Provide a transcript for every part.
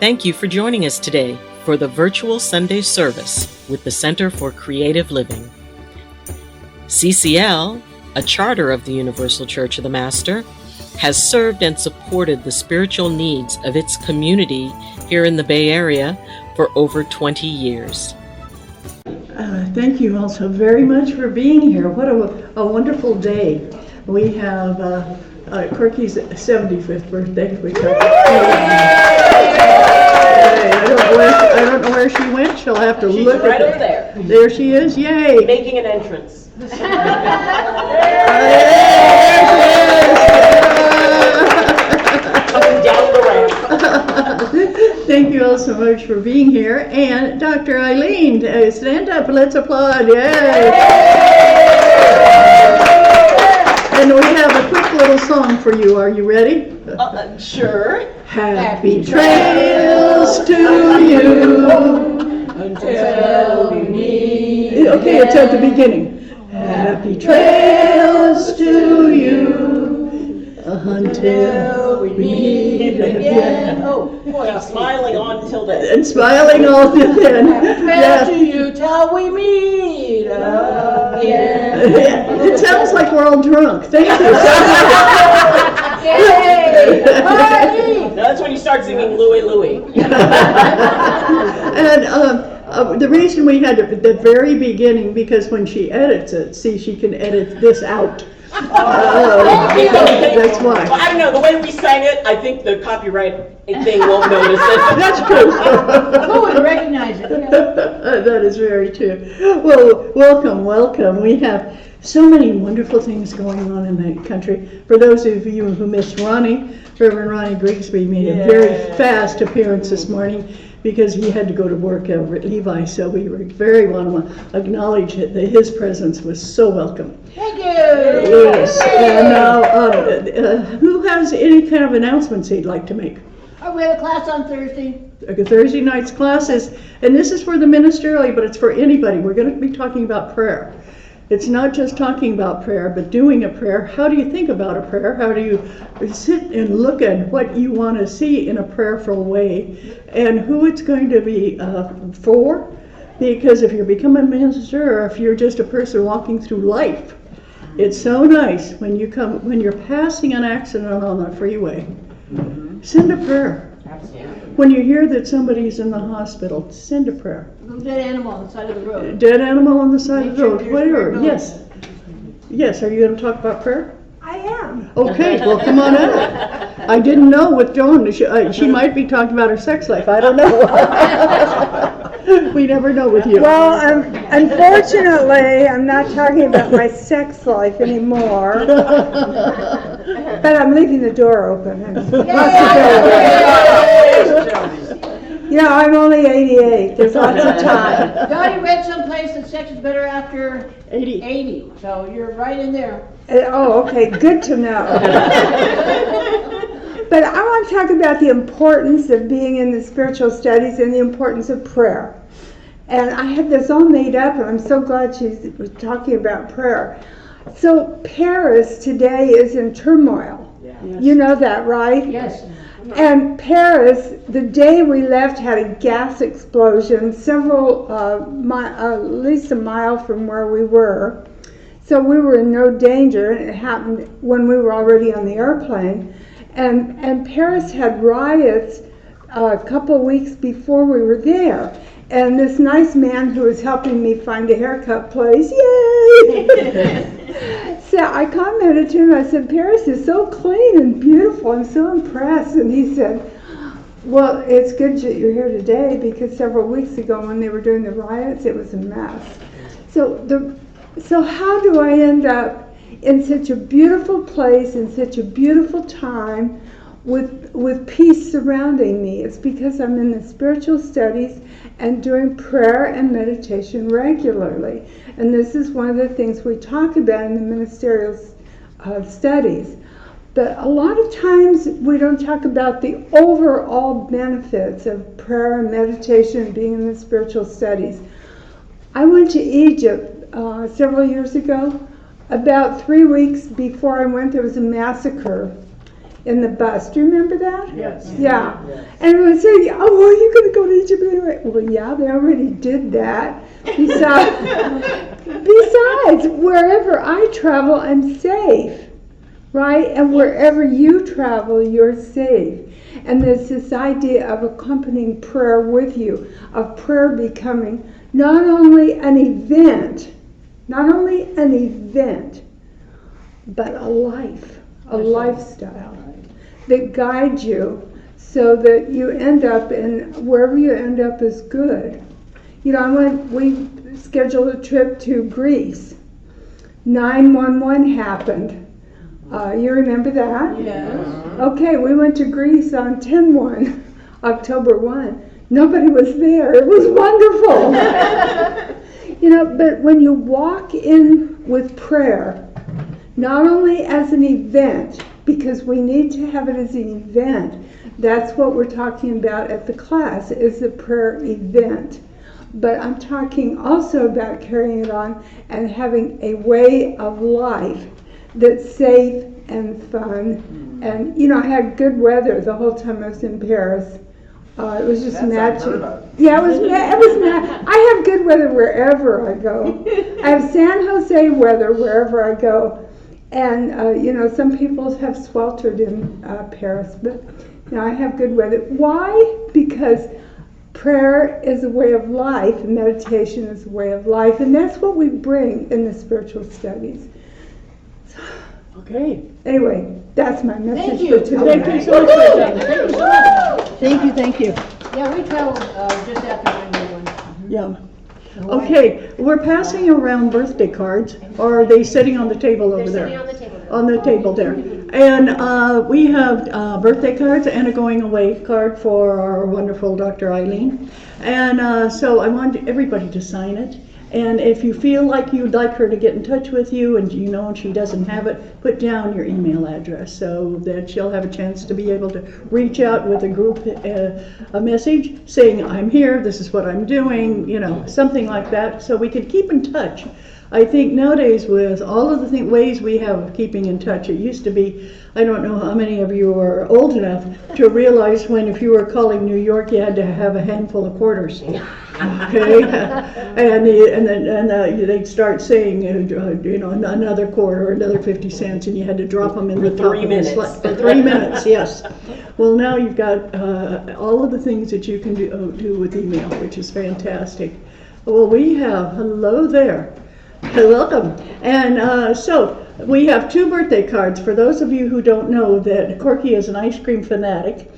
Thank you for joining us today for the virtual Sunday service with the Center for Creative Living. CCL, a charter of the Universal Church of the Master, has served and supported the spiritual needs of its community here in the Bay Area for over 20 years. Thank you all so very much for being here. What a wonderful day. We have Corky's 75th birthday. I don't know where she went. She'll have to She's look right at over there. There she is. Yay. Making an entrance. There she is. Up and down the ramp. Thank you all so much for being here. And Dr. Ayleen, stand up and let's applaud. Yay. And we have a quick little song for you. Are you ready? Sure. Happy trails to you Until we meet. Okay, it's at the beginning. Happy trails to you until we meet again. Oh, boy, I'm smiling on till then. And smiling all till then. Trails to you till we meet again. It sounds like we're all drunk. Thank you. Yay! Party! Now that's when you start singing Louie Louie. And the reason we had it at the very beginning, because when she edits it, see, she can edit this out. That's why. Well, I don't know, the way we sang it, I think the copyright thing won't notice it. That's true. Who would recognize it? That is very true. Well, welcome. We have so many wonderful things going on in the country. For those of you who missed Ronnie, Reverend Ronnie Grigsby made a very fast appearance this morning because he had to go to work over at Levi, so we very want to acknowledge that his presence was so welcome. Thank you. Yes. And now, who has any kind of announcements he'd like to make? We have a class on Thursday. Thursday night's classes, and this is for the Ministerial, but it's for anybody. We're going to be talking about prayer. It's not just talking about prayer, but doing a prayer. How do you think about a prayer? How do you sit and look at what you want to see in a prayerful way, and who it's going to be for? Because if you're becoming a minister, or if you're just a person walking through life, it's so nice when you're passing an accident on the freeway. Send a prayer. When you hear that somebody's in the hospital, send a prayer. A little dead animal on the side of the road. Dead animal on the side of the road, Nature's whatever. prayer. Yes. Yes, are you going to talk about prayer? I am. Okay, well, come on out. I didn't know with Joan, she might be talking about her sex life. I don't know. We never know with you. Well, unfortunately, I'm not talking about my sex life anymore. But I'm leaving the door open. I'm only 88. There's lots of time. Dottie read someplace that sex is better after 80. 80. So you're right in there. Oh, okay. Good to know. But I want to talk about the importance of being in the spiritual studies and the importance of prayer. And I had this all made up, and I'm so glad she was talking about prayer. So Paris today is in turmoil. Yeah. You know that, right? Yes. And Paris, the day we left, had a gas explosion at least a mile from where we were. So we were in no danger, and it happened when we were already on the airplane. And Paris had riots a couple of weeks before we were there. And this nice man who was helping me find a haircut place, yay! So I commented to him, I said, Paris is so clean and beautiful, I'm so impressed. And he said, well, it's good that you're here today because several weeks ago when they were doing the riots, it was a mess. So how do I end up in such a beautiful place, in such a beautiful time, with peace surrounding me? It's because I'm in the spiritual studies and doing prayer and meditation regularly. And this is one of the things we talk about in the ministerial studies. But a lot of times we don't talk about the overall benefits of prayer and meditation and being in the spiritual studies. I went to Egypt several years ago. About 3 weeks before I went, there was a massacre in the bus. Do you remember that? Yes. Yeah. And we would say, oh, are you going to go to Egypt anyway? Well, yeah, they already did that. Besides, wherever I travel, I'm safe, right? And wherever you travel, you're safe. And there's this idea of accompanying prayer with you, of prayer becoming not only an event, but a life, a lifestyle that guides you so that you end up in, wherever you end up is good. You know, we scheduled a trip to Greece. 9/11 happened. You remember that? Yes. Okay, we went to Greece on 10/1, October 1. Nobody was there. It was wonderful. You know, but when you walk in with prayer, not only as an event, because we need to have it as an event, that's what we're talking about at the class, is the prayer event. But I'm talking also about carrying it on and having a way of life that's safe and fun. And, you know, I had good weather the whole time I was in Paris. It was just magic. Yeah, it was I have good weather wherever I go. I have San Jose weather wherever I go. And, you know, some people have sweltered in Paris, but, you know, I have good weather. Why? Because prayer is a way of life, and meditation is a way of life, and that's what we bring in the spiritual studies. Okay. Anyway, that's my message Thank you. for today. Thank you so much. Thank you. Yeah, we traveled just after 9/11. Yeah. Okay, we're passing around birthday cards, or are they sitting on the table over there? They're sitting on the table. On the table there. And we have birthday cards and a going away card for our wonderful Dr. Ayleen. And so I want everybody to sign it. And if you feel like you'd like her to get in touch with you and you know she doesn't have it, put down your email address so that she'll have a chance to be able to reach out with a group, a message saying, I'm here, this is what I'm doing, you know, something like that, so we can keep in touch. I think nowadays with all of the ways we have of keeping in touch, it used to be, I don't know how many of you are old enough to realize when if you were calling New York, you had to have a handful of quarters. Okay, and then they'd start saying, you know, another quarter or another 50 cents, and you had to drop them in the top 3 of minutes. the slot. For 3 minutes, yes. Well, now you've got all of the things that you can do with email, which is fantastic. Well, we have, hello there. Welcome. And so we have 2 birthday cards. For those of you who don't know that Corky is an ice cream fanatic,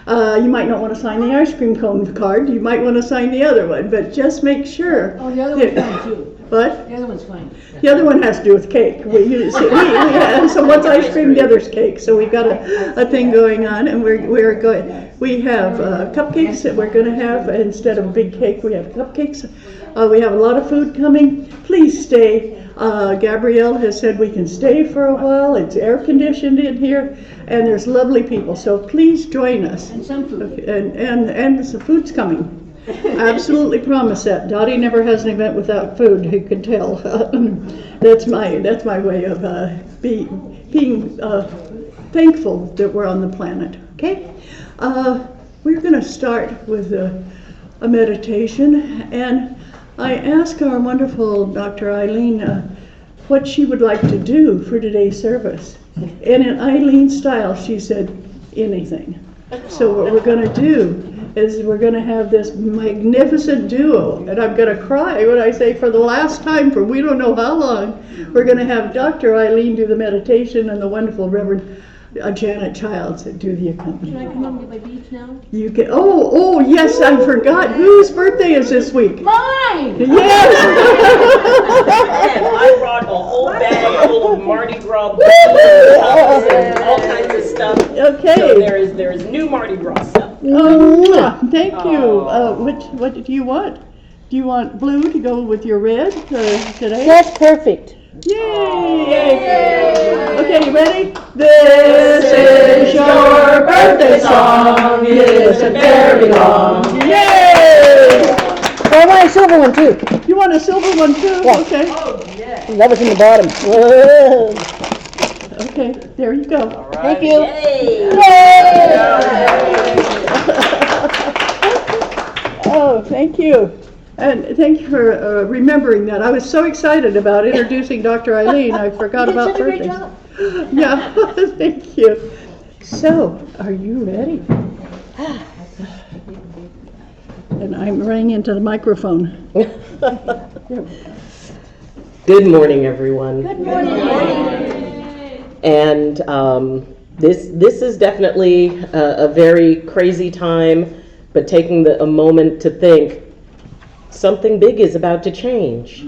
you might not want to sign the ice cream cone card. You might want to sign the other one, but just make sure. Oh, the other one's fine too. What? The other one's fine. The other one has to do with cake. So one's ice cream, the other's cake. So we've got a thing going on, and we're going. We have cupcakes that we're going to have instead of a big cake. We have cupcakes. We have a lot of food coming. Please stay. Gabrielle has said we can stay for a while. It's air conditioned in here, and there's lovely people. So please join us. And some food. And the food's coming. Absolutely promise that. Dottie never has an event without food. You can tell. That's my way of being thankful that we're on the planet. Okay, we're going to start with a meditation, and I asked our wonderful Dr. Ayleen what she would like to do for today's service, and in Ayleen's style, she said anything. So what we're going to do is we're going to have this magnificent duo, and I'm going to cry when I say for the last time for we don't know how long, we're going to have Dr. Ayleen do the meditation and the wonderful Reverend Janet Childs do the Should I accompaniment. come up and get my beads now? You can, oh yes, I forgot, whose birthday is this week? Mine! Yes! And I brought a whole bag full of Mardi Gras balls and all kinds of stuff. Okay. So there is new Mardi Gras stuff. Oh, thank you. What do you want? Do you want blue to go with your red today? That's perfect. Yay! Okay, you ready? This is your birthday song. It's a very long. Yay! Oh, I want a silver one too. You want a silver one too? Yeah. Okay. That was in the bottom. Whoa. Okay, there you go. Thank you. Oh, thank you. And thank you for remembering that. I was so excited about introducing Dr. Ayleen, I forgot You did about such a great birthdays. job. Yeah, thank you. So, are you ready? And I'm running into the microphone. Good morning, everyone. Good morning. And this is definitely a very crazy time, but taking a moment to think something big is about to change.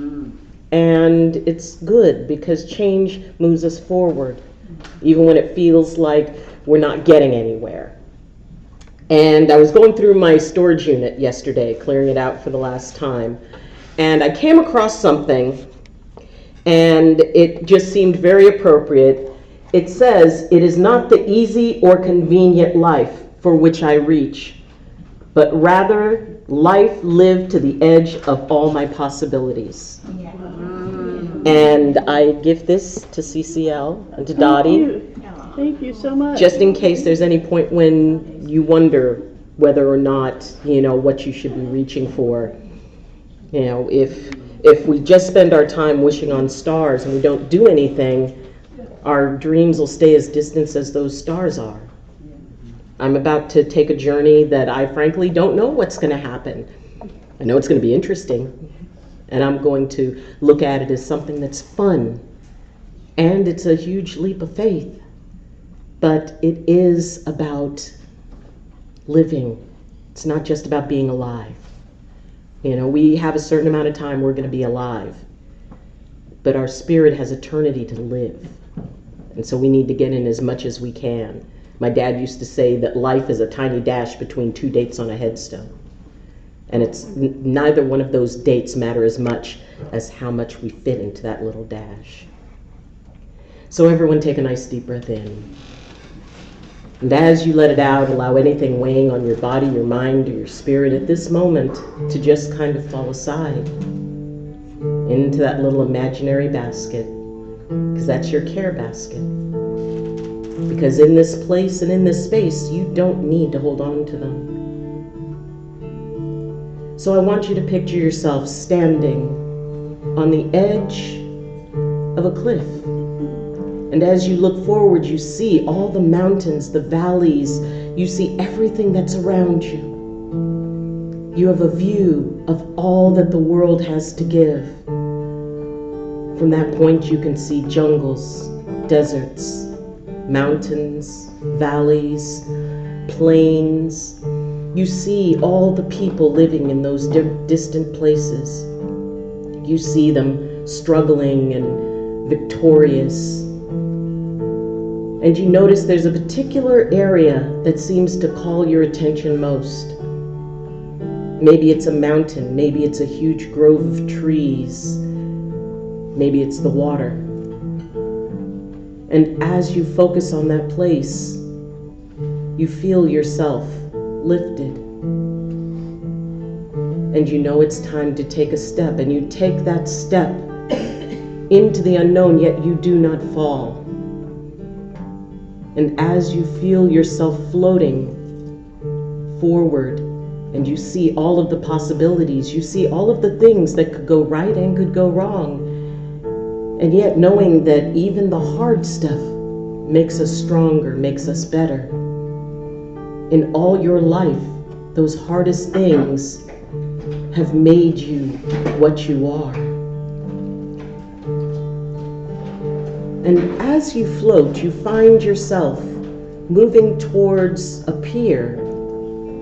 And it's good because change moves us forward, even when it feels like we're not getting anywhere. And I was going through my storage unit yesterday, clearing it out for the last time, and I came across something, and it just seemed very appropriate. It says, "It is not the easy or convenient life for which I reach, but rather life lived to the edge of all my possibilities." And I give this to CCL and to Dottie, Thank you so much. just in case there's any point when you wonder whether or not, what you should be reaching for. If we just spend our time wishing on stars and we don't do anything, our dreams will stay as distant as those stars are. I'm about to take a journey that I frankly don't know what's going to happen. I know it's going to be interesting, and I'm going to look at it as something that's fun, and it's a huge leap of faith, but it is about living. It's not just about being alive. We have a certain amount of time we're going to be alive, but our spirit has eternity to live, and so we need to get in as much as we can. My dad used to say that life is a tiny dash between two dates on a headstone. And it's neither one of those dates matter as much as how much we fit into that little dash. So everyone take a nice deep breath in. And as you let it out, allow anything weighing on your body, your mind, or your spirit at this moment to just kind of fall aside into that little imaginary basket, because that's your care basket. Because in this place and in this space, you don't need to hold on to them. So I want you to picture yourself standing on the edge of a cliff. And as you look forward, you see all the mountains, the valleys, you see everything that's around you. You have a view of all that the world has to give. From that point, you can see jungles, deserts, mountains, valleys, plains. You see all the people living in those distant places. You see them struggling and victorious. And you notice there's a particular area that seems to call your attention most. Maybe it's a mountain, maybe it's a huge grove of trees, maybe it's the water. And as you focus on that place, you feel yourself lifted. And you know it's time to take a step, and you take that step into the unknown, yet you do not fall. And as you feel yourself floating forward, and you see all of the possibilities, you see all of the things that could go right and could go wrong, and yet knowing that even the hard stuff makes us stronger, makes us better. In all your life, those hardest things have made you what you are. And as you float, you find yourself moving towards a pier.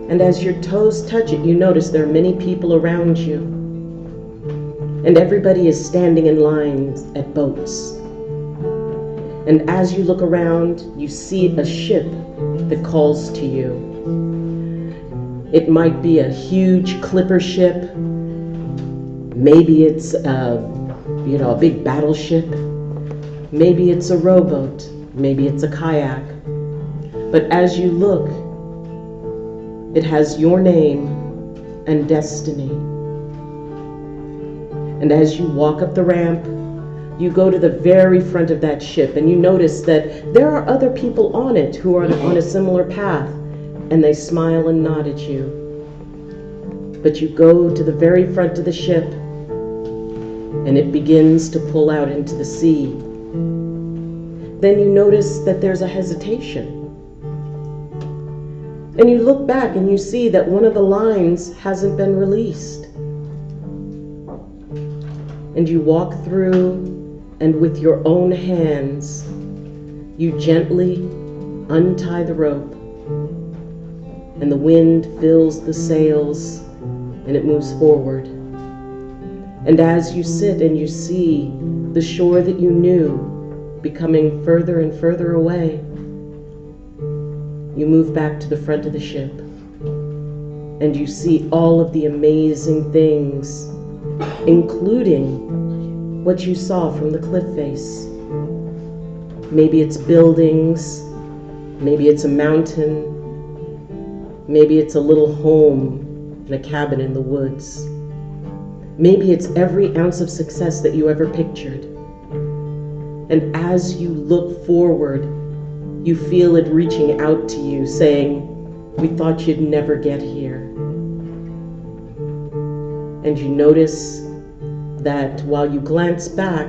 And as your toes touch it, you notice there are many people around you. And everybody is standing in lines at boats. And as you look around, you see a ship that calls to you. It might be a huge clipper ship. Maybe it's a big battleship. Maybe it's a rowboat. Maybe it's a kayak. But as you look, it has your name and destiny. And as you walk up the ramp, You go to the very front of that ship and you notice that there are other people on it who are on a similar path, and they smile and nod at you. But you go to the very front of the ship and it begins to pull out into the sea. Then you notice that there's a hesitation. And you look back and you see that one of the lines hasn't been released. And you walk through, and with your own hands, you gently untie the rope, and the wind fills the sails, and it moves forward. And as you sit and you see the shore that you knew becoming further and further away, you move back to the front of the ship, and you see all of the amazing things, including what you saw from the cliff face. Maybe it's buildings, maybe it's a mountain, maybe it's a little home in a cabin in the woods. Maybe it's every ounce of success that you ever pictured. And as you look forward, you feel it reaching out to you, saying, "We thought you'd never get here." And you notice that while you glance back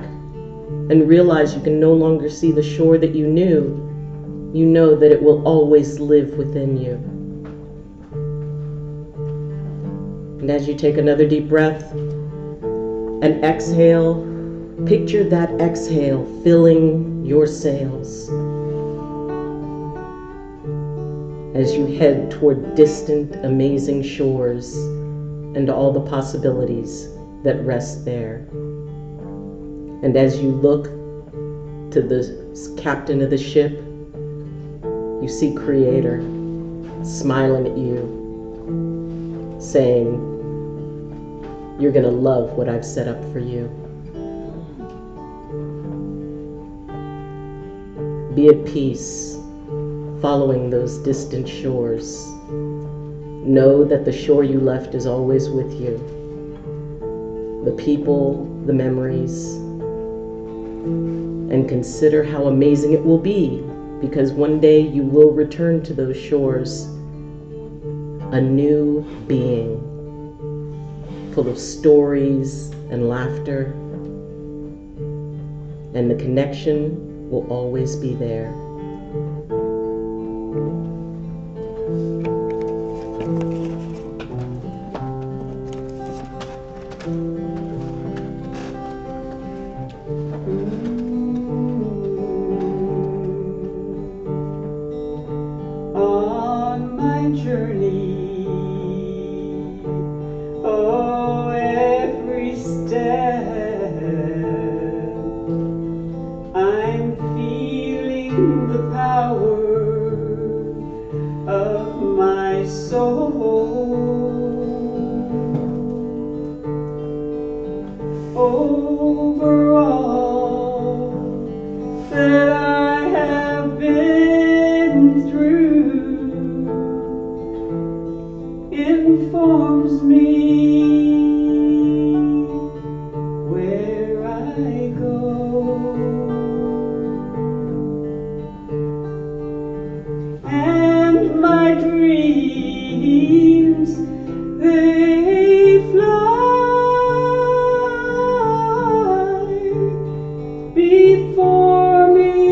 and realize you can no longer see the shore that you knew, you know that it will always live within you. And as you take another deep breath and exhale, picture that exhale filling your sails as you head toward distant, amazing shores and all the possibilities that rest there. And as you look to the captain of the ship, you see Creator smiling at you, saying, "You're gonna love what I've set up for you." Be at peace, following those distant shores. Know that the shore you left is always with you. The people, the memories, and consider how amazing it will be, because one day you will return to those shores a new being, full of stories and laughter, and the connection will always be there. On my journey, oh, every step, I'm feeling the power of my soul. Over all that I have been through informs me where I go, and my dreams, they fly before me.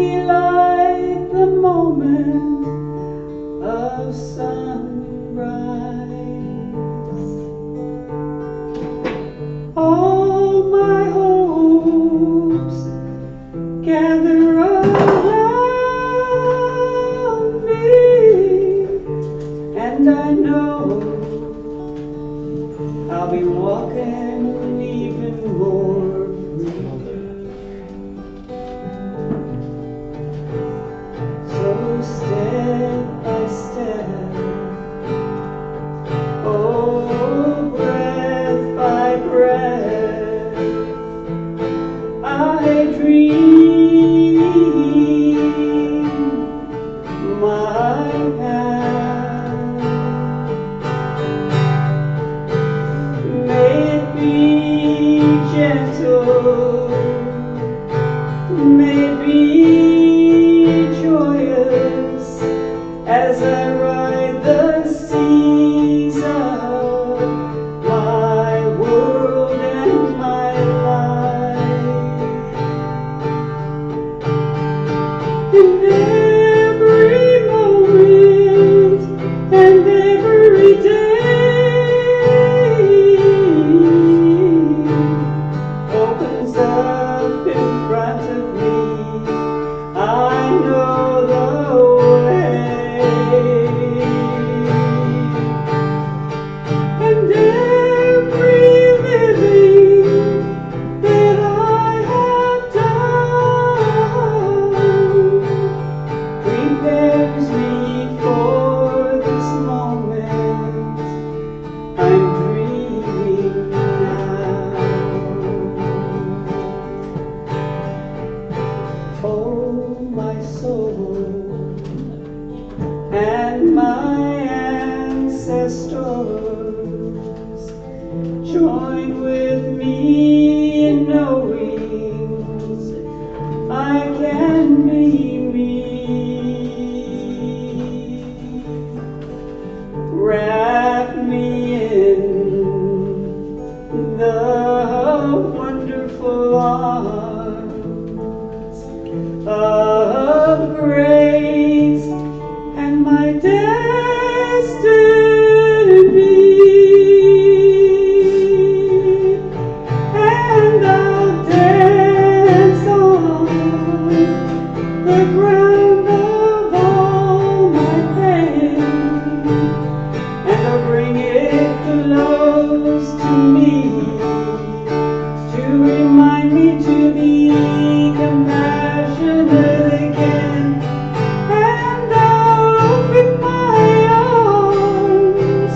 wonderful arms of grace and my destiny, and I'll dance on the ground of all my pain, and I'll bring it close to me to remind me to be compassionate again. And I'll open my arms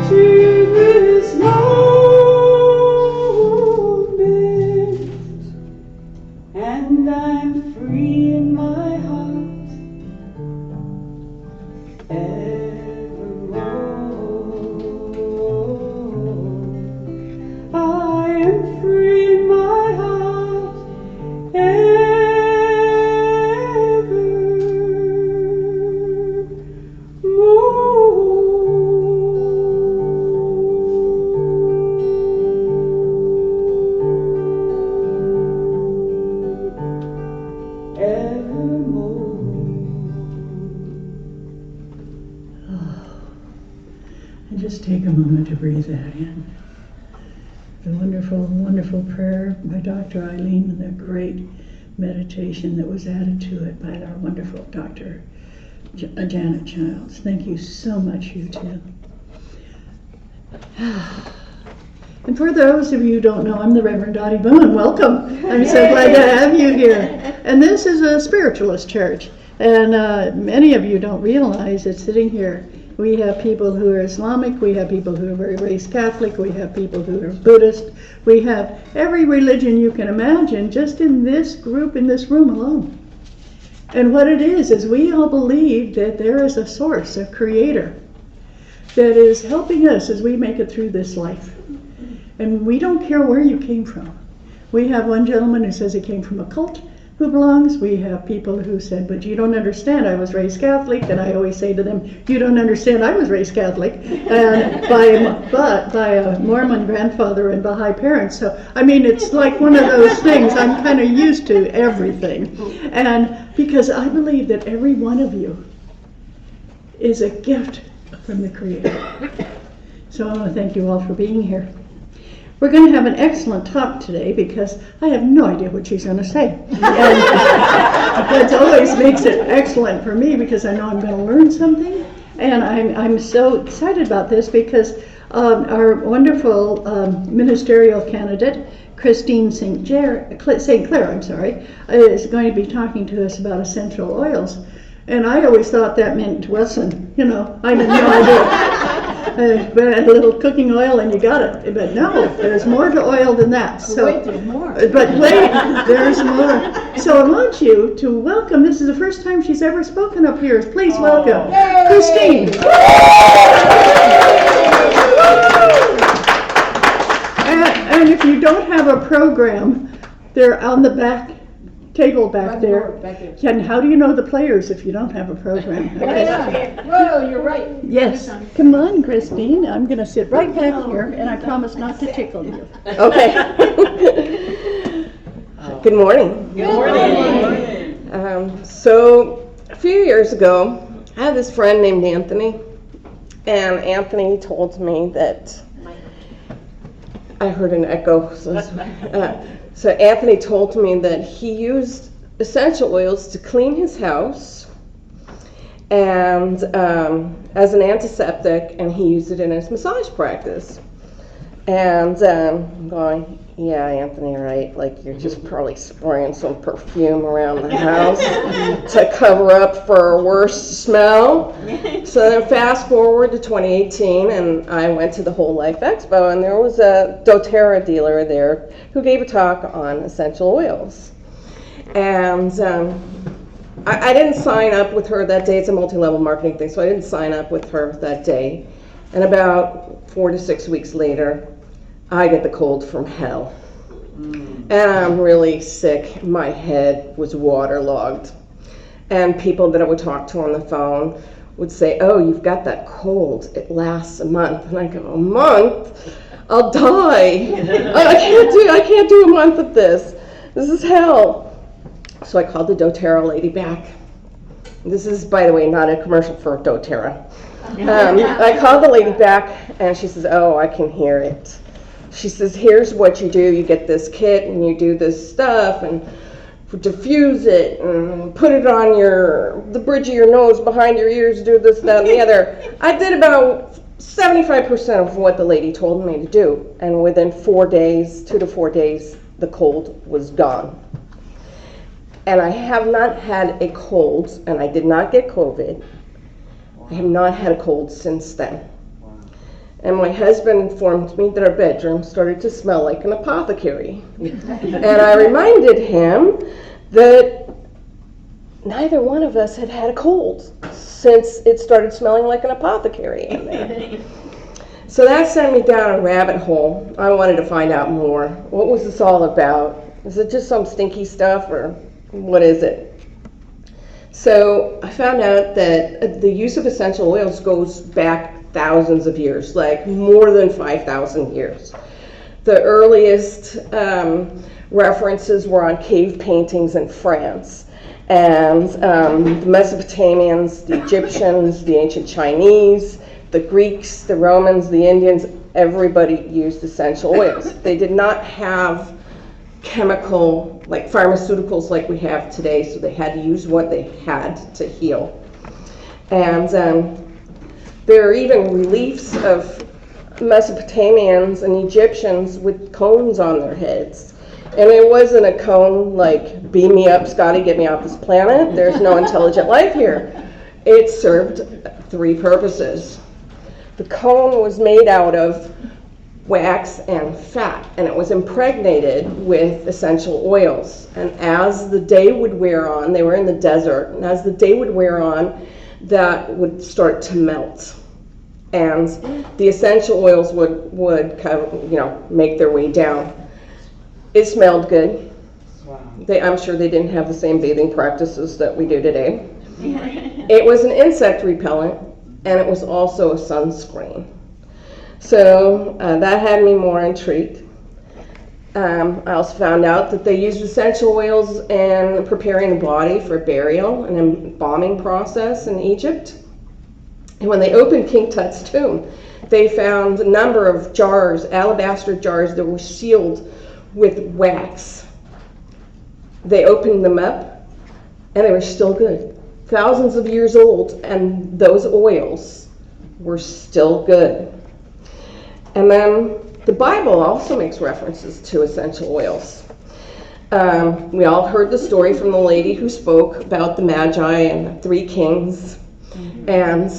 to this moment, and I'm free in my heart evermore. I am free in my heart And just take a moment to breathe that in. The wonderful, wonderful prayer by Dr. Ayleen and the great meditation that was added to it by our wonderful Dr. Janet Childs. Thank you so much, you two. And for those of you who don't know, I'm the Reverend Dottie Boone. Welcome. I'm so glad to have you here. And this is a spiritualist church. And many of you don't realize that sitting here, we have people who are Islamic, we have people who are very raised Catholic, we have people who are Buddhist, we have every religion you can imagine just in this group, in this room alone. And what it is we all believe that there is a source, a creator, that is helping us as we make it through this life. And we don't care where you came from. We have one gentleman who says he came from a cult who belongs. We have people who said, but you don't understand, I was raised Catholic. And I always say to them, you don't understand, I was raised Catholic. And by a Mormon grandfather and Baha'i parents. So, I mean, it's like one of those things. I'm kind of used to everything. And because I believe that every one of you is a gift from the Creator. So I want to thank you all for being here. We're going to have an excellent talk today because I have no idea what she's going to say. And that always makes it excellent for me because I know I'm going to learn something. And I'm so excited about this because our wonderful ministerial candidate, Christine St. Clair, is going to be talking to us about essential oils. And I always thought that meant Wilson, I had no idea. But a little cooking oil and you got it. But no, there's more to oil than that. So, Wait, there's more. But wait, there's more. So I want you to welcome, this is the first time she's ever spoken up here. Please welcome Christine. And if you don't have a program, they're on the back table back there. And how do you know the players if you don't have a program? Whoa, you're right. Yes. Come on, Christine. I'm going to sit right back here, and I promise not to tickle you. Okay. Good morning. Good morning. So a few years ago, I had this friend named Anthony, and Anthony told me that I heard an echo. So Anthony told me that he used essential oils to clean his house and as an antiseptic, and he used it in his massage practice. And I'm going, yeah, Anthony, right? Like you're just probably spraying some perfume around the house to cover up for a worse smell. So then fast forward to 2018, and I went to the Whole Life Expo, and there was a doTERRA dealer there who gave a talk on essential oils. And I didn't sign up with her that day. It's a multi-level marketing thing, so I didn't sign up with her that day. And about 4 to 6 weeks later, I get the cold from hell. And I'm really sick. My head was waterlogged. And people that I would talk to on the phone would say, oh, you've got that cold. It lasts a month. And I go, a month? I'll die. I can't do a month of this. This is hell. So I called the doTERRA lady back. This is, by the way, not a commercial for doTERRA. I called the lady back, and she says, oh, I can hear it. She says, here's what you do. You get this kit, and you do this stuff, and diffuse it, and put it on the bridge of your nose, behind your ears, do this, that, and the other. I did about 75% of what the lady told me to do, and within 4 days, 2 to 4 days, the cold was gone. And I have not had a cold, and I did not get COVID. I have not had a cold since then. And my husband informed me that our bedroom started to smell like an apothecary. And I reminded him that neither one of us had had a cold since it started smelling like an apothecary in there. So that sent me down a rabbit hole. I wanted to find out more. What was this all about? Is it just some stinky stuff, or what is it? So I found out that the use of essential oils goes back thousands of years, like more than 5,000 years. The earliest references were on cave paintings in France. And the Mesopotamians, the Egyptians, the ancient Chinese, the Greeks, the Romans, the Indians, everybody used essential oils. They did not have chemical, like pharmaceuticals like we have today, so they had to use what they had to heal. And there are even reliefs of Mesopotamians and Egyptians with cones on their heads. And it wasn't a cone like, beam me up, Scotty, get me off this planet. There's no intelligent life here. It served 3 purposes. The cone was made out of wax and fat, and it was impregnated with essential oils. And as the day would wear on, they were in the desert, and as the day would wear on, that would start to melt. And the essential oils would kind of, make their way down. It smelled good. Wow. I'm sure they didn't have the same bathing practices that we do today. It was an insect repellent, and it was also a sunscreen. So that had me more intrigued. I also found out that they used essential oils in preparing the body for burial and embalming process in Egypt. And when they opened King Tut's tomb, they found a number of jars, alabaster jars, that were sealed with wax. They opened them up, and they were still good. Thousands of years old, and those oils were still good. And then the Bible also makes references to essential oils. We all heard the story from the lady who spoke about the Magi and the 3 kings. And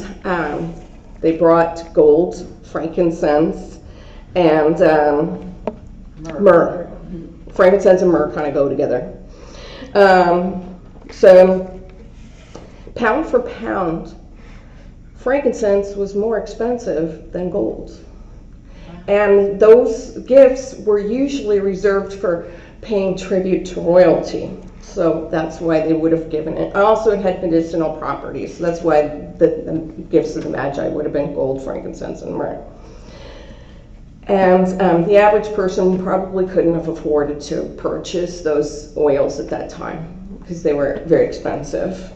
they brought gold, frankincense, and myrrh. Frankincense and myrrh kind of go together. So pound for pound, frankincense was more expensive than gold. And those gifts were usually reserved for paying tribute to royalty. So that's why they would have given it. Also, it had medicinal properties. So that's why the gifts of the Magi would have been gold, frankincense, and myrrh. And the average person probably couldn't have afforded to purchase those oils at that time because they were very expensive.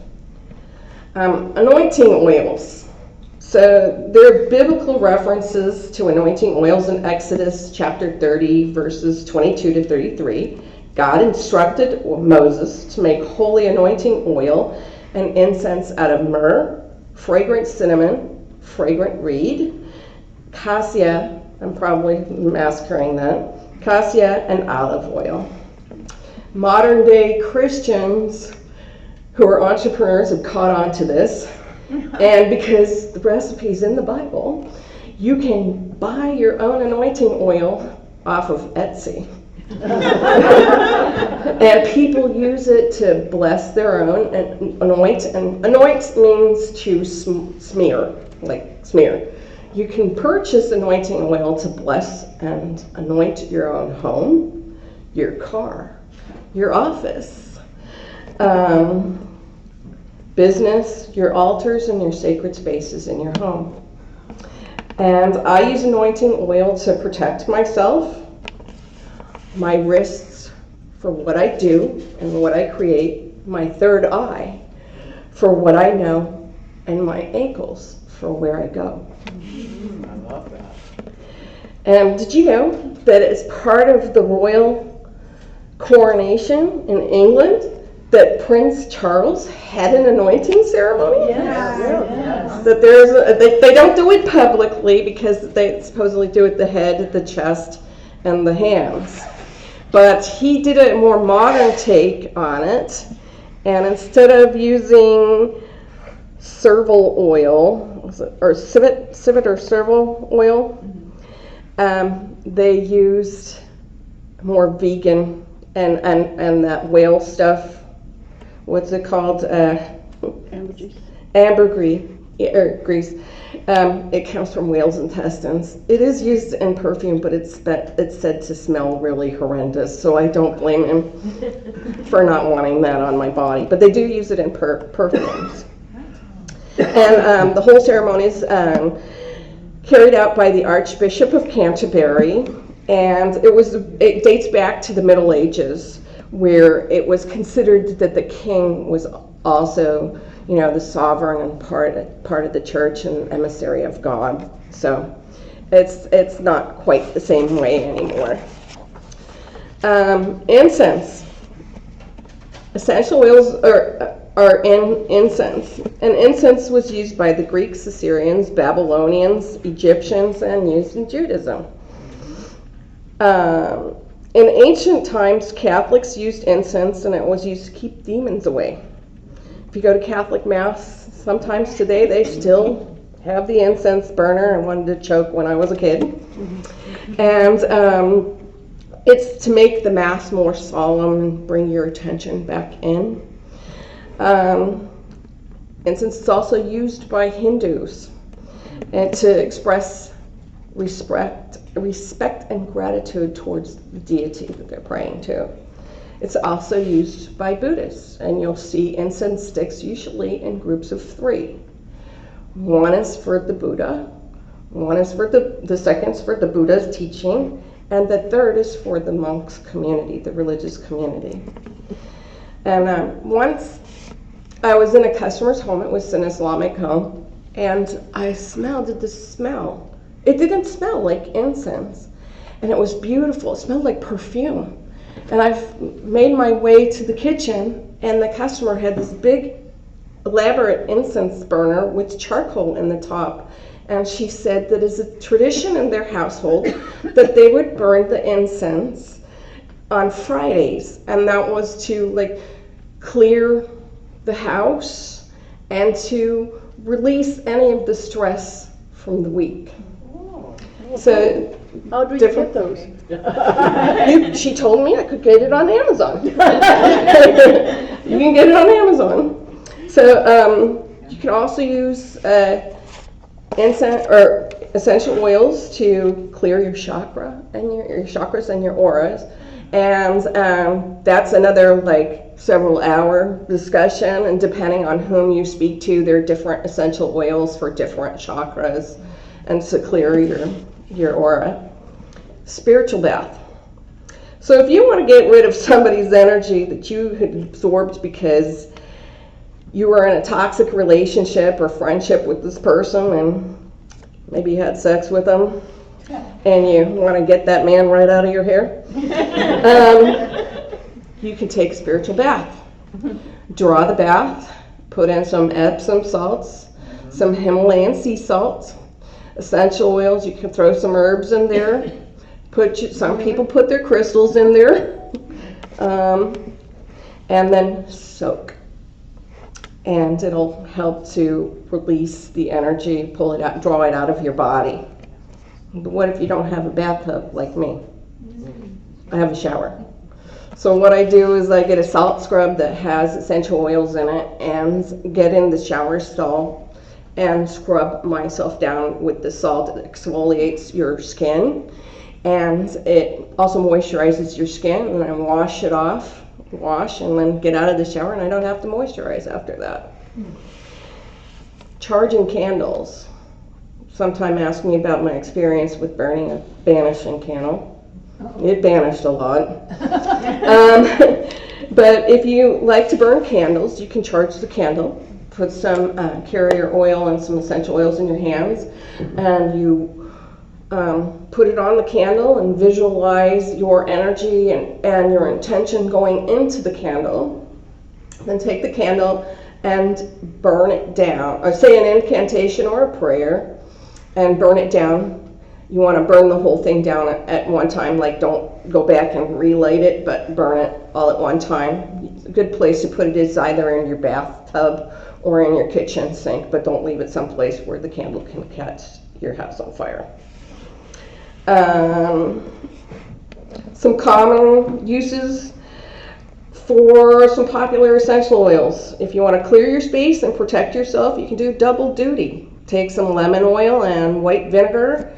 Anointing oils. So there are biblical references to anointing oils in Exodus chapter 30, verses 22 to 33. God instructed Moses to make holy anointing oil and incense out of myrrh, fragrant cinnamon, fragrant reed, cassia, I'm probably massacring that, cassia, and olive oil. Modern day Christians who are entrepreneurs have caught on to this, and because the recipe's in the Bible, you can buy your own anointing oil off of Etsy. And people use it to bless their own and anoint. And anoint means to smear, like smear. You can purchase anointing oil to bless and anoint your own home, your car, your office, business, your altars, and your sacred spaces in your home. And I use anointing oil to protect myself, my wrists for what I do and what I create, my third eye for what I know, and my ankles for where I go. I love that. And did you know that as part of the royal coronation in England, that Prince Charles had an anointing ceremony? Yes. That they don't do it publicly because they supposedly do it the head, the chest, and the hands. But he did a more modern take on it, and instead of using serval oil, or civet or serval oil, they used more vegan and that whale stuff. What's it called? Ambergris. Grease. It comes from whale's intestines. It is used in perfume, but it's said to smell really horrendous. So I don't blame him for not wanting that on my body. But they do use it in perfumes. And the whole ceremony is carried out by the Archbishop of Canterbury, and it dates back to the Middle Ages, where it was considered that the king was also, the sovereign and part of the church and emissary of God. So it's not quite the same way anymore. Incense. Essential oils are in incense. And incense was used by the Greeks, Assyrians, Babylonians, Egyptians, and used in Judaism. In ancient times, Catholics used incense, and it was used to keep demons away. If you go to Catholic Mass, sometimes today they still have the incense burner. I wanted to choke when I was a kid. And it's to make the Mass more solemn and bring your attention back in. Incense is also used by Hindus and to express respect and gratitude towards the deity that they're praying to. It's also used by Buddhists, and you'll see incense sticks usually in groups of 3. One is for the Buddha, one is for the second's for the Buddha's teaching, and the third is for the monks community, the religious community. And once I was in a customer's home, it was an Islamic home, and I smelled this smell. It didn't smell like incense, and it was beautiful. It smelled like perfume. And I made my way to the kitchen, and the customer had this big, elaborate incense burner with charcoal in the top. And she said that it's a tradition in their household that they would burn the incense on Fridays, and that was to clear the house and to release any of the stress from the week. So How do you get those? she told me I could get it on Amazon. You can get it on Amazon. So you can also use incense or essential oils to clear your chakra and your chakras and your auras. And that's another several hour discussion, and depending on whom you speak to, there are different essential oils for different chakras and to clear your aura. Spiritual bath. So if you want to get rid of somebody's energy that you had absorbed because you were in a toxic relationship or friendship with this person, and maybe you had sex with them, and you want to get that man right out of your hair, you can take a spiritual bath. Draw the bath, put in some Epsom salts, some Himalayan sea salt, essential oils. You can throw some herbs in there. Some people put their crystals in there, and then soak. And it'll help to release the energy, pull it out, draw it out of your body. But what if you don't have a bathtub like me? I have a shower. So what I do is I get a salt scrub that has essential oils in it and get in the shower stall and scrub myself down with the salt. It exfoliates your skin, and it also moisturizes your skin, and then wash it off, and then get out of the shower, and I don't have to moisturize after that. Charging candles. sometime asked me about my experience with burning a banishing candle. It banished a lot. But if you like to burn candles, you can charge the candle, put some carrier oil and some essential oils in your hands, and you put it on the candle and visualize your energy and your intention going into the candle. Then take the candle and burn it down, or say an incantation or a prayer, and burn it down. You want to burn the whole thing down at one time, like don't go back and relight it, but burn it all at one time. A good place to put it is either in your bathtub or in your kitchen sink, but don't leave it someplace where the candle can catch your house on fire. Some common uses for some popular essential oils. If you want to clear your space and protect yourself, you can do double duty. Take some lemon oil and white vinegar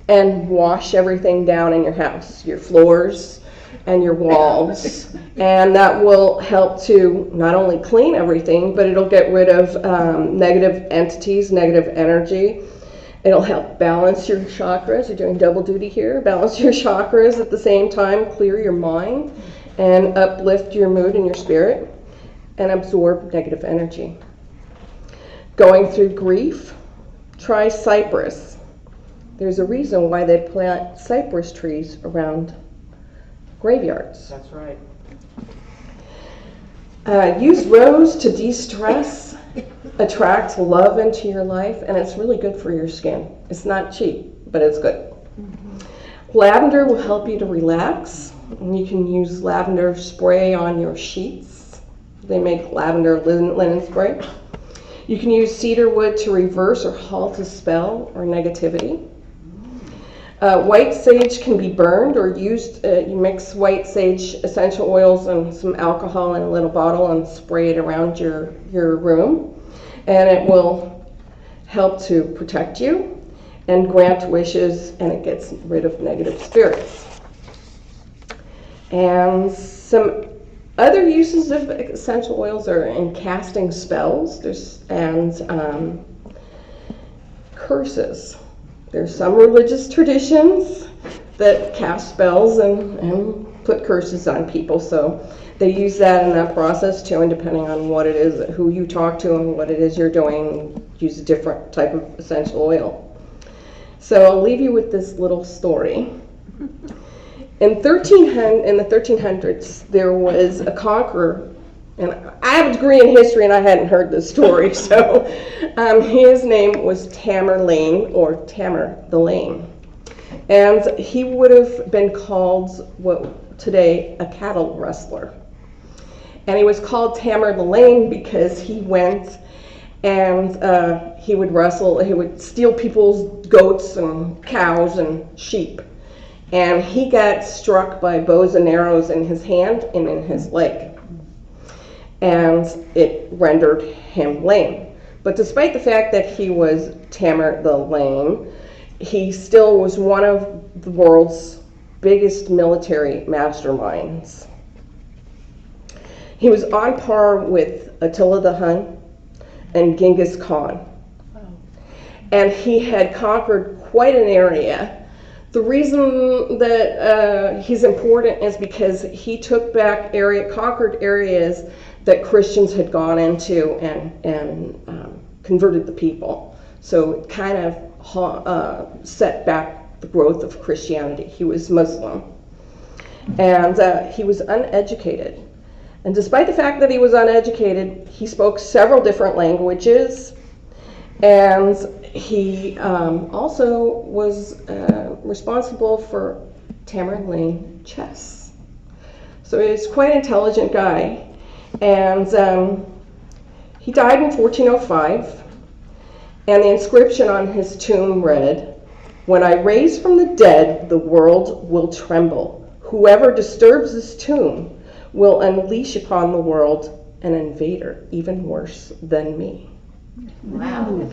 and wash everything down in your house, your floors and your walls. And that will help to not only clean everything, but it'll get rid of negative entities, negative energy. It'll help balance your chakras. You're doing double duty here. Balance your chakras at the same time, clear your mind, and uplift your mood and your spirit, and absorb negative energy. Going through grief, try cypress. There's a reason why they plant cypress trees around graveyards. That's right. Use rose to de-stress, attract love into your life, and it's really good for your skin. It's not cheap, but it's good. Lavender will help you to relax. And you can use lavender spray on your sheets. They make lavender linen spray. You can use cedar wood to reverse or halt a spell or negativity. White sage can be burned or used. You mix white sage essential oils and some alcohol in a little bottle and spray it around your room. And it will help to protect you and grant wishes, and it gets rid of negative spirits. And some other uses of essential oils are in casting spells and curses. There's some religious traditions that cast spells and put curses on people, so they use that in that process too, and depending on what it is, who you talk to and what it is you're doing, use a different type of essential oil. So I'll leave you with this little story. In the 1300s, there was a conqueror, and I have a degree in history and I hadn't heard this story, so his name was Tamerlane, or Tamer the Lame. And he would have been called, what today, a cattle rustler. And he was called Tamer the Lame because he went and he would wrestle, he would steal people's goats and cows and sheep. And he got struck by bows and arrows in his hand and in his leg. And it rendered him lame. But despite the fact that he was Tamer the Lame, he still was one of the world's biggest military masterminds. He was on par with Attila the Hun and Genghis Khan. And he had conquered quite an area. The reason that he's important is because he took back conquered areas that Christians had gone into and converted the people. So it kind of set back the growth of Christianity. He was Muslim. And he was uneducated. And despite the fact that he was uneducated, he spoke several different languages. And he also was responsible for Tamerlane chess. So he was quite an intelligent guy. And he died in 1405. And the inscription on his tomb read, "When I raise from the dead, the world will tremble. Whoever disturbs this tomb will unleash upon the world an invader even worse than me." Wow.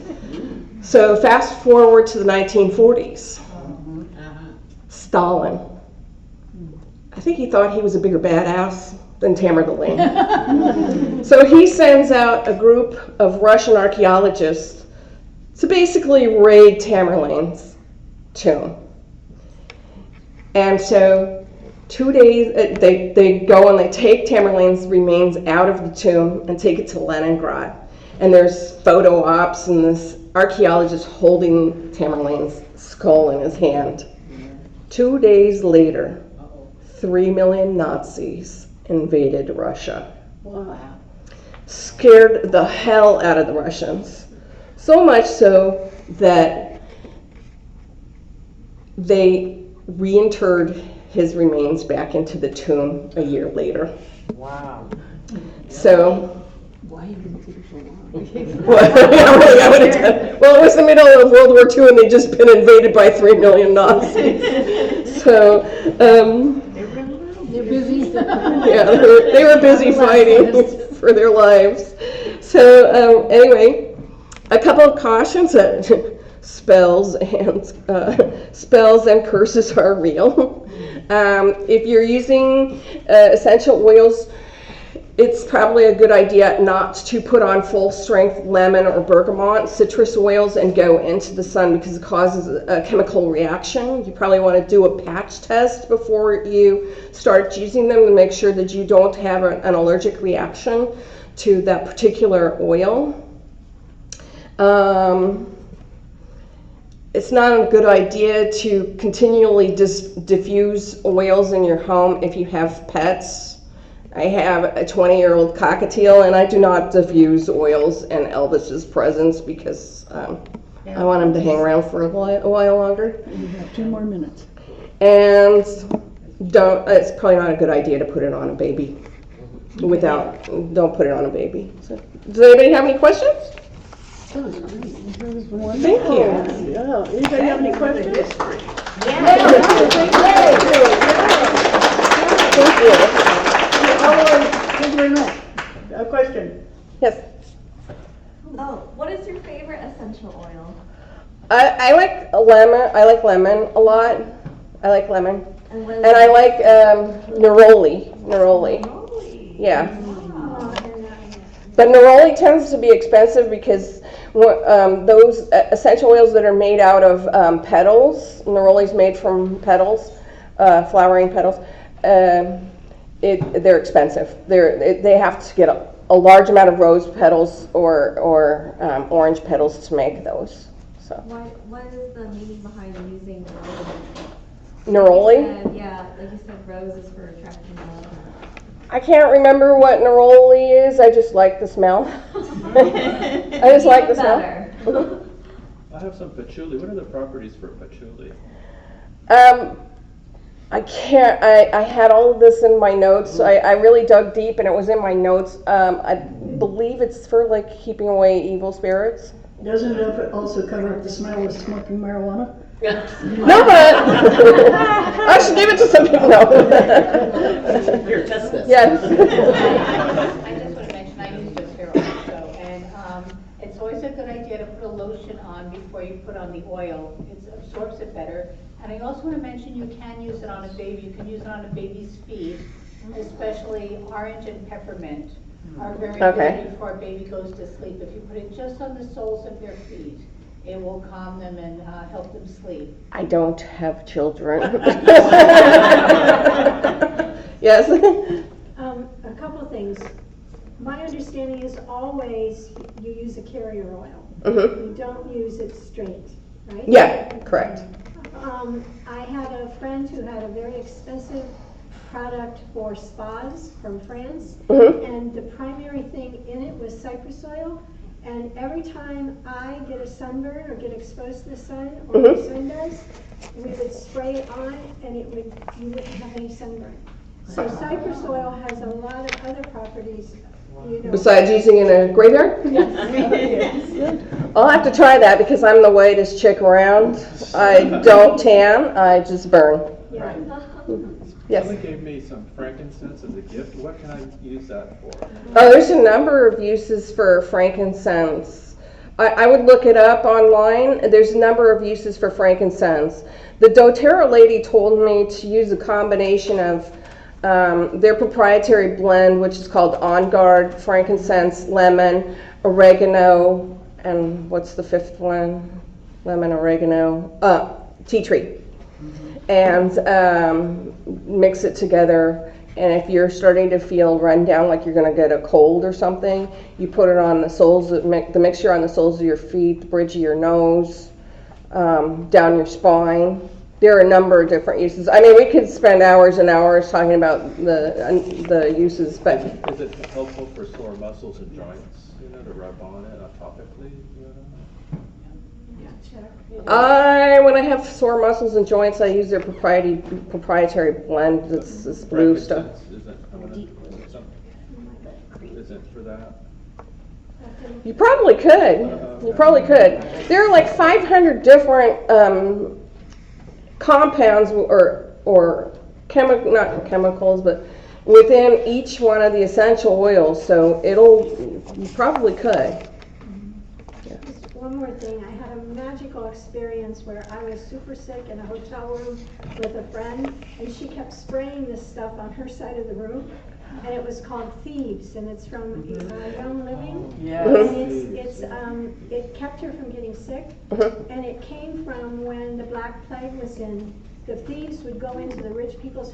So fast forward to the 1940s. Stalin. I think he thought he was a bigger badass than Tamer the Lame. So he sends out a group of Russian archaeologists So basically raid Tamerlane's tomb. And so 2 days, they go and they take Tamerlane's remains out of the tomb and take it to Leningrad. And there's photo ops and this archaeologist holding Tamerlane's skull in his hand. 2 days later, 3 million Nazis invaded Russia. Wow. Scared the hell out of the Russians. So much so that they reinterred his remains back into the tomb a year later. Wow. So, Why you been keep so long? well, it was the middle of World War II and they'd just been invaded by 3 million Nazis. So, They're busy. yeah, they were busy fighting for their lives. So, anyway, a couple of cautions that spells and curses are real. If you're using essential oils, it's probably a good idea not to put on full-strength lemon or bergamot citrus oils and go into the sun because it causes a chemical reaction. You probably want to do a patch test before you start using them to make sure that you don't have an allergic reaction to that particular oil. It's not a good idea to continually diffuse oils in your home if you have pets. I have a 20-year-old cockatiel, and I do not diffuse oils in Elvis's presence because I want him to hang around for a while longer. You have 2 more minutes. And it's probably not a good idea to put it on a baby. Don't put it on a baby. So, does anybody have any questions? Thank you. Yeah. Anybody have any questions? Thank you. Thank you very much. A question. Yes. Oh, what is your favorite essential oil? I like lemon. I like lemon a lot. I like lemon. And I like neroli. Neroli. Yeah. But neroli tends to be expensive because those essential oils that are made out of petals, neroli's made from petals, flowering petals, they're expensive. They have to get a large amount of rose petals or orange petals to make those. So. What is the meaning behind using Neroli? Yeah, like you said, rose is for attracting love. I can't remember what neroli is. I just like the smell. I just like the smell. I have some patchouli. What are the properties for patchouli? I can't, I had all of this in my notes. I really dug deep and it was in my notes. I believe it's for like keeping away evil spirits. Doesn't it also cover up the smell of smoking marijuana? No, but I should give it to some people. No. Here, test this. Yes. I just want to mention, I use this here also, and it's always a good idea to put a lotion on before you put on the oil. It absorbs it better. And I also want to mention you can use it on a baby. You can use it on a baby's feet, especially orange and peppermint are very good before a baby goes to sleep. If you put it just on the soles of their feet, it will calm them and help them sleep. I don't have children. Yes. A couple of things. My understanding is always you use a carrier oil. Mm-hmm. You don't use it straight, right? Yeah, correct. I had a friend who had a very expensive product for spas from France, and the primary thing in it was cypress oil. And every time I get a sunburn or get exposed to the sun, or my son does, we would spray it on, and you wouldn't have any sunburn. So cypress oil has a lot of other properties. Besides using in a graveyard? I'll have to try that because I'm the whitest chick around. I don't tan, I just burn. Yes. Someone gave me some frankincense as a gift. What can I use that for? Oh, there's a number of uses for frankincense. I would look it up online. There's a number of uses for frankincense. The doTERRA lady told me to use a combination of their proprietary blend, which is called On Guard, frankincense, lemon, oregano, and what's the fifth one? Lemon, oregano, tea tree. And mix it together. And if you're starting to feel run down, like you're going to get a cold or something, you put it on the soles, the mixture on the soles of your feet, the bridge of your nose, down your spine. There are a number of different uses. I mean, we could spend hours and hours talking about the uses, but Is it helpful for sore muscles and joints, to rub on it topically? When I have sore muscles and joints, I use their proprietary blend. It's this blue stuff. Is it for that? You probably could. You probably could. There are like 500 different compounds or not chemicals, but within each one of the essential oils. So you probably could. Just one more thing, I had a magical experience where I was super sick in a hotel room with a friend, and she kept spraying this stuff on her side of the room, and it was called Thieves, and it's from Young Living. And it kept her from getting sick, and it came from when the Black Plague was in. The thieves would go into the rich people's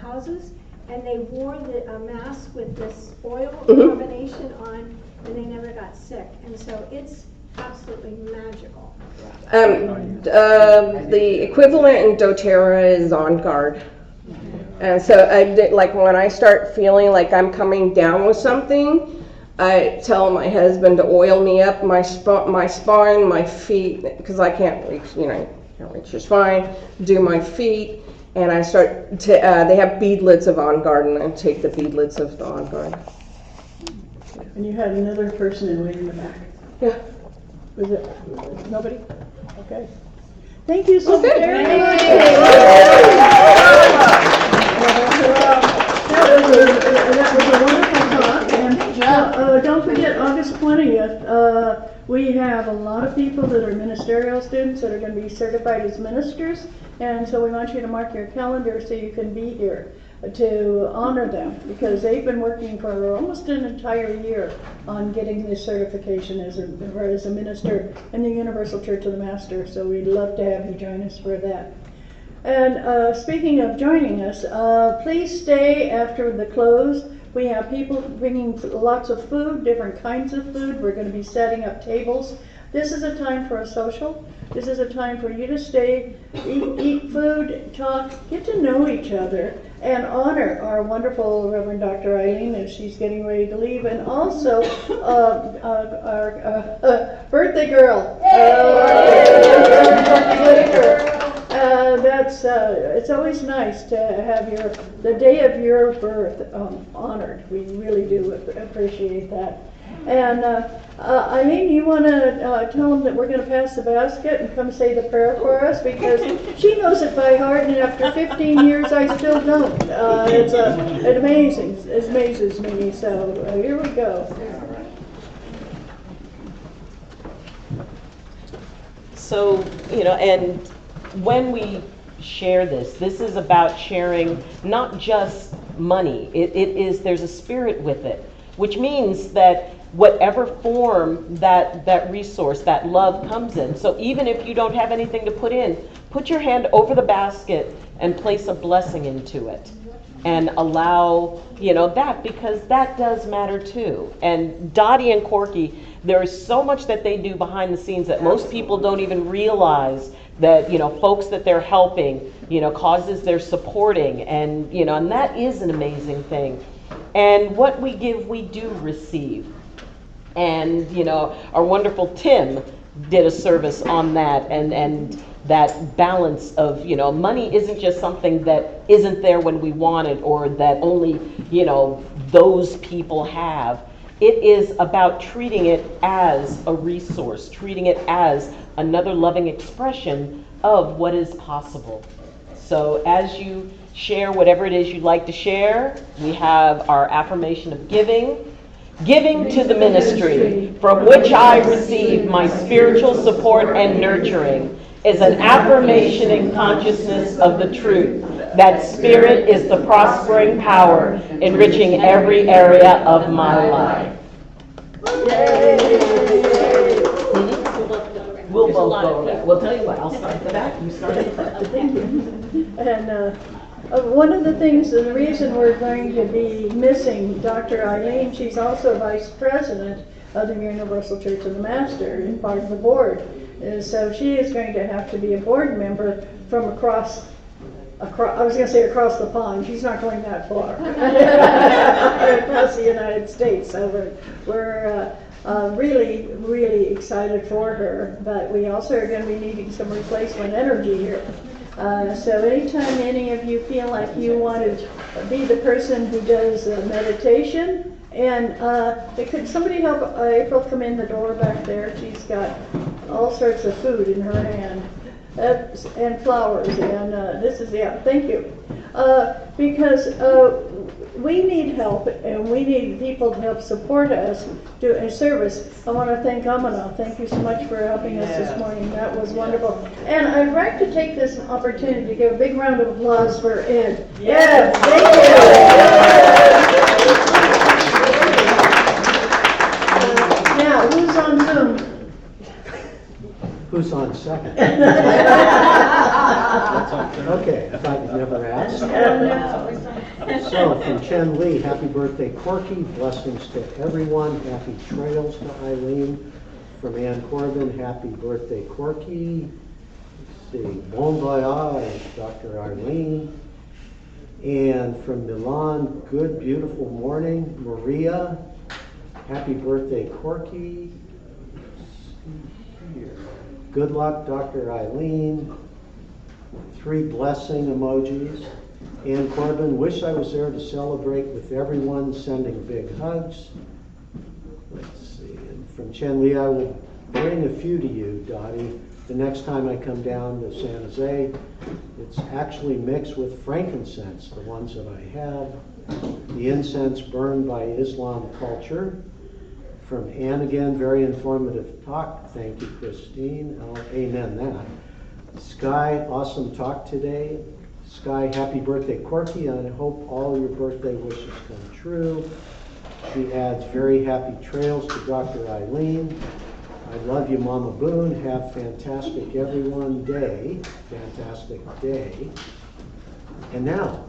houses, and they wore a mask with this oil combination on, and they never got sick. And so it's absolutely magical. The equivalent in doTERRA is On Guard. And so like when I start feeling like I'm coming down with something, I tell my husband to oil me up, my spine, my feet, because I can't reach, can't reach your spine, do my feet, and I start to, they have beadlets of On Guard, and I take the beadlets of the On Guard. And you had another person in waiting in the back. Yeah. Was it nobody? Okay. Thank you so very much. That was a wonderful talk. And don't forget, August 20th, we have a lot of people that are ministerial students that are going to be certified as ministers. And so we want you to mark your calendar so you can be here to honor them, because they've been working for almost an entire year on getting this certification as a minister in the Universal Church of the Master. So we'd love to have you join us for that. And speaking of joining us, please stay after the close. We have people bringing lots of food, different kinds of food. We're going to be setting up tables. This is a time for a social. This is a time for you to stay, eat food, talk, get to know each other, and honor our wonderful Reverend Dr. Ayleen as she's getting ready to leave, and also our birthday girl. It's always nice to have the day of your birth honored. We really do appreciate that. And Ayleen, you want to tell them that we're going to pass the basket and come say the prayer for us, because she knows it by heart, and after 15 years I still don't. It amazes me. So here we go. So, and when we share this is about sharing not just money. There's a spirit with it, which means that whatever form that resource, that love comes in. So even if you don't have anything to put in, put your hand over the basket and place a blessing into it. And allow, that, because that does matter too. And Dottie and Corky, there is so much that they do behind the scenes that most people don't even realize that, folks that they're helping, causes they're supporting. And, and that is an amazing thing. And what we give, we do receive. And, our wonderful Tim did a service on that, and that balance of, money isn't just something that isn't there when we want it, or that only, those people have. It is about treating it as a resource, treating it as another loving expression of what is possible. So as you share whatever it is you'd like to share, we have our affirmation of giving. Giving to the ministry, from which I receive my spiritual support and nurturing, is an affirmation in consciousness of the truth that spirit is the prospering power, enriching every area of my life. Yay. We'll both go there. We'll tell you what, I'll start the back, you start the front. Thank you. And one of the things, the reason we're going to be missing Dr. Ayleen, she's also vice president of the Universal Church of the Master and part of the board. And so she is going to have to be a board member from across I was going to say across the pond. She's not going that far. Across the United States. So we're really, really excited for her. But we also are going to be needing some replacement energy here. So anytime any of you feel like you want to be the person who does meditation, and could somebody help April come in the door back there? She's got all sorts of food in her hand. And flowers, and this is, yeah, thank you. Because we need help, and we need people to help support us in service. I want to thank Amana. Thank you so much for helping us this morning. That was wonderful. And I'd like to take this opportunity to give a big round of applause for Ed. Yes, thank you. Now, who's on Zoom? Who's on second? Okay, I thought you'd never asked. So, from Chen Lee, happy birthday, Corky. Blessings to everyone. Happy trails to Ayleen. From Ann Corbin, happy birthday, Corky. Let's see, bon voyage, Dr. Ayleen. And from Milan, good, beautiful morning, Maria. Happy birthday, Corky. Good luck, Dr. Ayleen. 3 blessing emojis. Ann Corbin, wish I was there to celebrate with everyone, sending big hugs. Let's see, and from Chen Li, I will bring a few to you, Dottie, the next time I come down to San Jose. It's actually mixed with frankincense, the ones that I have. The incense burned by Islam culture. From Ann again, very informative talk. Thank you, Christine. I'll amen that. Sky, awesome talk today. Sky, happy birthday, Corky, and I hope all your birthday wishes come true. She adds, very happy trails to Dr. Ayleen. I love you, Mama Boone. Have fantastic everyone day. Fantastic day. And now,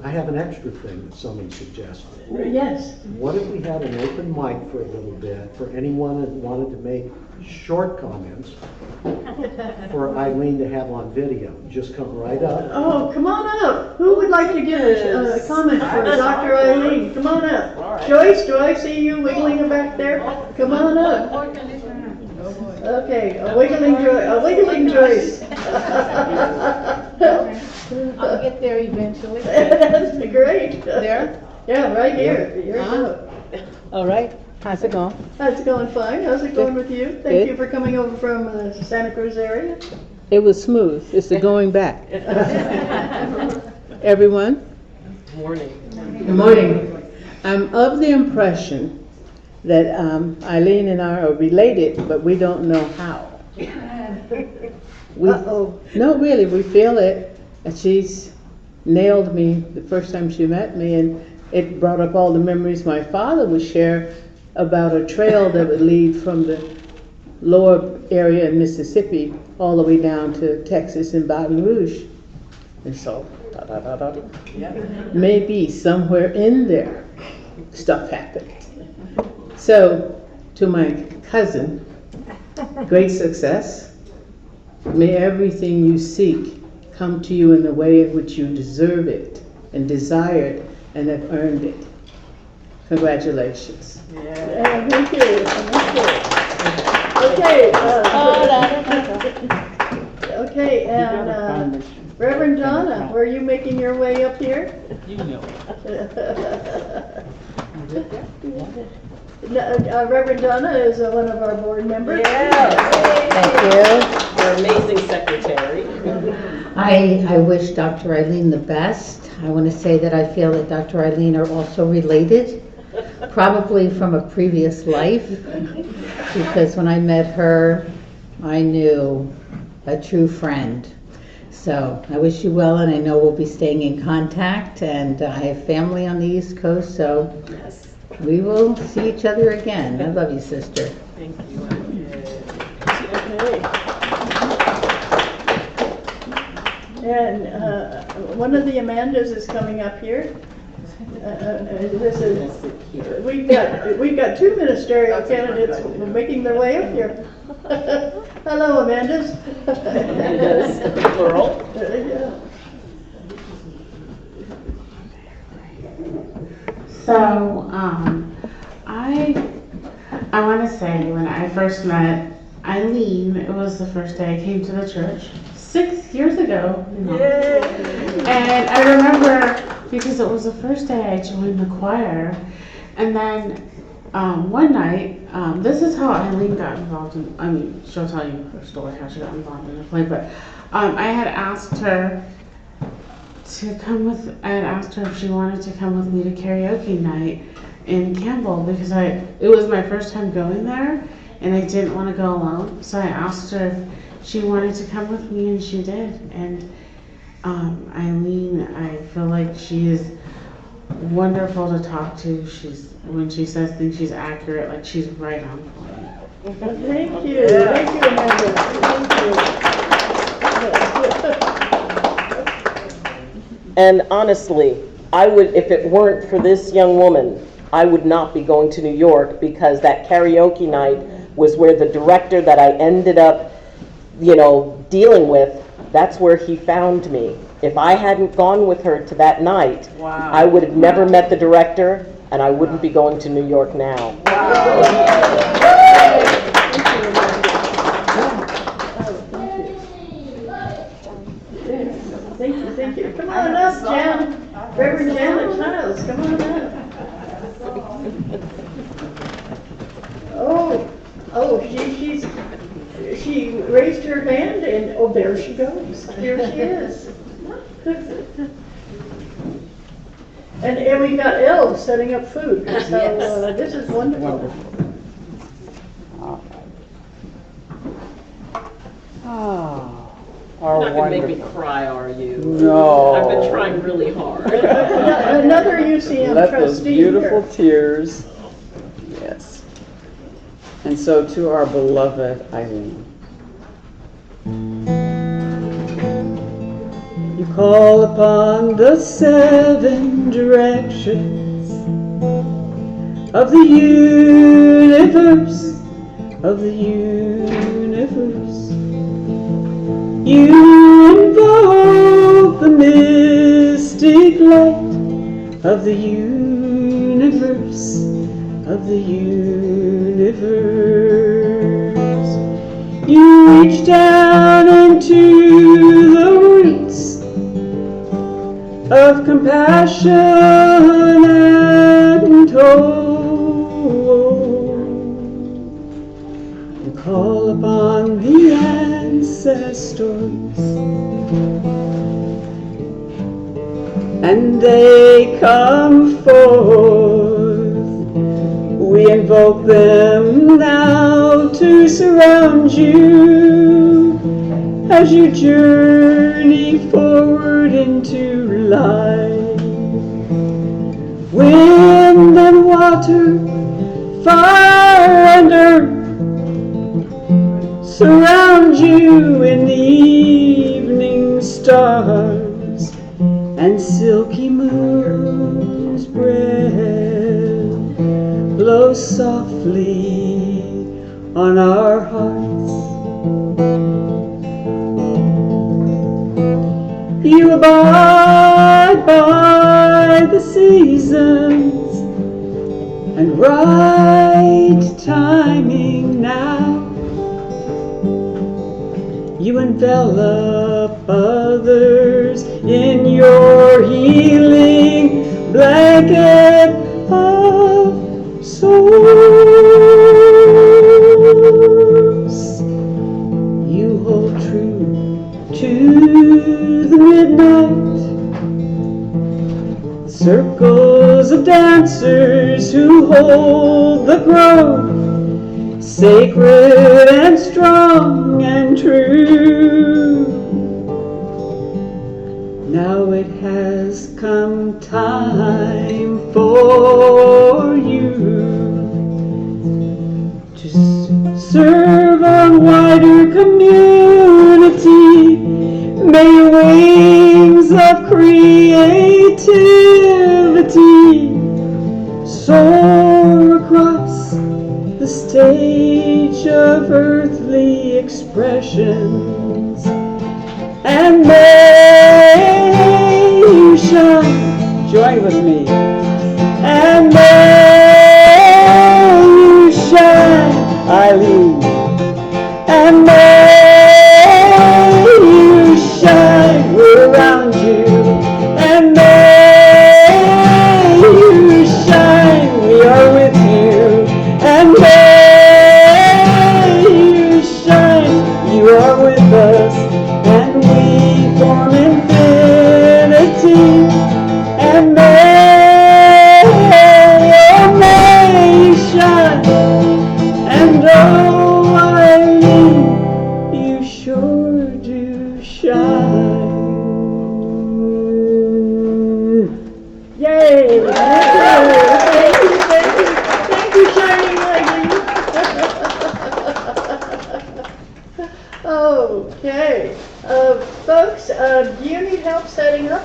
I have an extra thing that someone suggested. Yes. What if we had an open mic for a little bit for anyone that wanted to make short comments for Ayleen to have on video? Just come right up. Oh, come on up. Who would like to give a comment for Dr. Ayleen? Come on up. Right. Joyce, do I see you wiggling back there? Come on up. Okay, a wiggling Joyce. I'll get there eventually. That's great. There? Yeah, right here. You're good. All right. How's it going? How's it going? Fine. How's it going with you? Thank Good. you for coming over from the Santa Cruz area. It was smooth. It's the going back. Everyone? Good morning. Good morning. I'm of the impression that Ayleen and I are related, but we don't know how. No, really, we feel it. And she's nailed me the first time she met me, and it brought up all the memories my father would share about a trail that would lead from the lower area in Mississippi all the way down to Texas and Baton Rouge. And so, maybe somewhere in there, stuff happened. So, to my cousin, great success. May everything you seek come to you in the way in which you deserve it and desire it and have earned it. Congratulations. Yeah, thank you. Okay. Okay, and Reverend Donna, were you making your way up here? You know. Reverend Donna is one of our board members. Thank you. Our amazing secretary. I wish Dr. Ayleen the best. I want to say that I feel that Dr. Ayleen are also related, probably from a previous life, because when I met her, I knew a true friend. So I wish you well, and I know we'll be staying in contact, and I have family on the East Coast, so we will see each other again. I love you, sister. Thank you. And one of the Amandas is coming up here. This is, we've got two ministerial candidates making their way up here. Hello, Amandas. Amandas, plural. Yeah. So, I want to say when I first met Ayleen, it was the first day I came to the church 6 years ago. Yay. And I remember because it was the first day I joined the choir, and then one night, this is how Ayleen got involved in. I mean, she'll tell you her story how she got involved in the play, but I had asked her to come with. I had asked her if she wanted to come with me to karaoke night in Campbell because it was my first time going there and I didn't want to go alone. So I asked her if she wanted to come with me and she did. And Ayleen, I feel like she is wonderful to talk to. When she says things, she's accurate, like she's right on point. Thank you. Thank you, Amanda. Thank you. And honestly, I would, if it weren't for this young woman, I would not be going to New York because that karaoke night was where the director that I ended up, dealing with, that's where he found me. If I hadn't gone with her to that night, wow, I would have never met the director and I wouldn't be going to New York now. Wow. Thank you. Come on up, Jan. Reverend Janet Childs, come on up. She raised her hand and there she goes. Here she is. And we got Elle setting up food. So this is wonderful. Oh, you're not going to make me cry, are you? No. I've been trying really hard. Another UCM Let trustee those beautiful here. tears. Yes. And so to our beloved Ayleen. You call upon the 7 directions of the universe, of the universe. You invoke the mystic light of the universe, of the universe. You reach down into the roots of compassion and hope. You call upon the ancestors, and they come forth. We invoke them now to surround you as you journey forward into life. Wind and water, fire and earth surround you in the evening stars and silky moon's breath blow softly on our hearts. You abide by the seasons and right timing now. You envelop others in your healing blanket of souls. You hold true to the midnight circles of dancers who hold the grove sacred and strong and true. Now it has come time for you to serve a wider community. May your way infinity. Soar across the stage of earthly expressions, and may you shine. Join with me. And may you shine, Ayleen. And may you shine, we're around you. And may you shine, we are with you. And may you shine, you are with us. And we form infinity. And may you shine. And oh, Ayleen, you sure do shine. Yay! Thank you, shining lady. Okay, folks, do you need help setting up?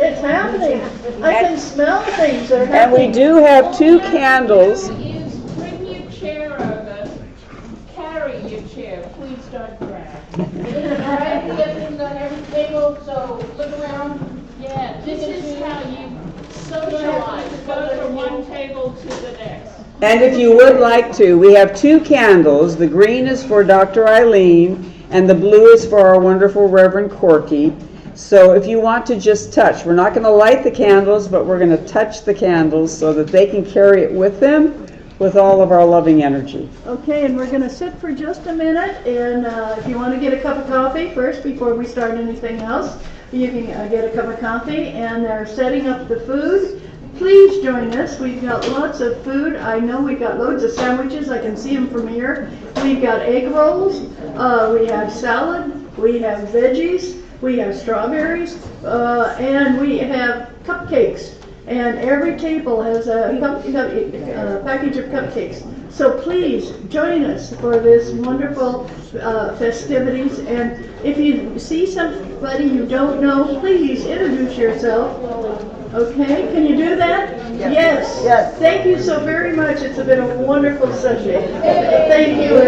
It's happening. I can smell things that are And happening. we do have 2 candles. Bring your chair over. Carry your chair. Please don't drag. Right? Everything's on every table, so look around. Yeah, this is how you socialize. Go from one table to the next. And if you would like to, we have 2 candles. The green is for Dr. Ayleen, and the blue is for our wonderful Reverend Corky. So if you want to just touch, we're not going to light the candles, but we're going to touch the candles so that they can carry it with them with all of our loving energy. Okay, and we're going to sit for just a minute, and if you want to get a cup of coffee first before we start anything else, you can get a cup of coffee, and they're setting up the food. Please join us. We've got lots of food. I know we've got loads of sandwiches. I can see them from here. We've got egg rolls. We have salad. We have veggies. We have strawberries. And we have cupcakes. And every table has a package of cupcakes. So please join us for this wonderful festivities. And if you see somebody you don't know, please introduce yourself. Okay, can you do that? Yes. Yes. Thank you so very much. It's been a wonderful session. Thank you.